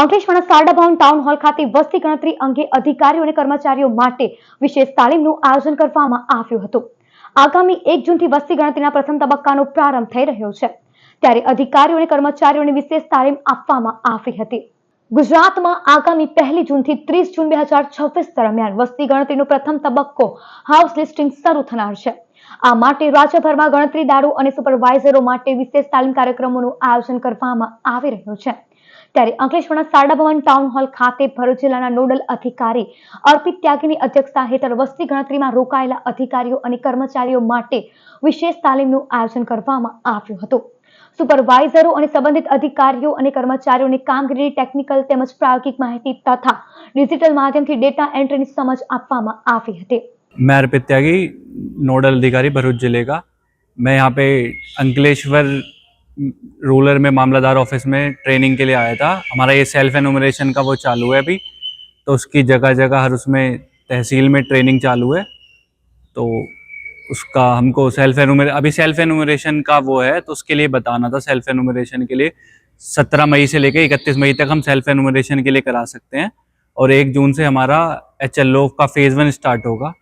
અંકલેશ્વરના શારદા ભવન town hall ખાતે વસ્તી ગણતરી અંગે અધિકારીઓ અને કર્મચારીઓ માટે વિશેષ તાલીમનું આયોજન કરવામાં આવ્યું હતું। આગામી 1 જૂનથી વસ્તી ગણતરીના પ્રથમ તબક્કાનો પ્રારંભ થઈ રહ્યો છે, ત્યારે અધિકારીઓ અને કર્મચારીઓને વિશેષ તાલીમ આપવામાં આવી હતી। ગુજરાતમાં આગામી 1 જૂનથી 30 જૂન 2026 દરમિયાન વસ્તી ગણતરીનો પ્રથમ તબક્કો હાઉસ લિસ્ટિંગ શરૂ થનાર છે। આ માટે રાજ્યભરમાં ગણતરીદારો અને સુપરવાઇઝરો માટે વિશેષ તાલીમ કાર્યક્રમોનું આયોજન કરવામાં આવી રહ્યું છે। ત્યારે અંકલેશ્વરના શારદા ભવન ટાઉન હોલ ખાતે ભરૂચ જિલ્લાના નોડલ અધિકારી અર્પિત ત્યાગીની અધ્યક્ષતા હેઠળ વસ્તી ગણતરીમાં રોકાયેલા અધિકારીઓ અને કર્મચારીઓ માટે વિશેષ તાલીમનું આયોજન કરવામાં આવ્યું હતું। સુપરવાઇઝરો અને સંબંધિત અધિકારીઓ અને કર્મચારીઓને કામગીરીની ટેકનિકલ તેમજ પ્રાયોગિક માહિતી તથા ડિજિટલ માધ્યમથી ડેટા એન્ટ્રીની સમજ આપવામાં આવી હતી। मैं अर्पित त्यागी, नोडल अधिकारी भरूच जिले का। मैं यहाँ पे अंकलेश्वर रूरल में मामलादार ऑफिस में ट्रेनिंग के लिए आया था। हमारा ये सेल्फ एनुमरेशन का वो चालू है अभी, तो उसकी जगह जगह हर उसमें तहसील में ट्रेनिंग चालू है। तो उसका हमको अभी सेल्फ एनुमरेशन का वो है, तो उसके लिए बताना था। सेल्फ एनुमरेशन के लिए 17 मई से लेकर 31 मई तक हम सेल्फ एनुमरेशन के लिए करा सकते हैं, और 1 जून से हमारा HLO का फेज़ 1 स्टार्ट होगा।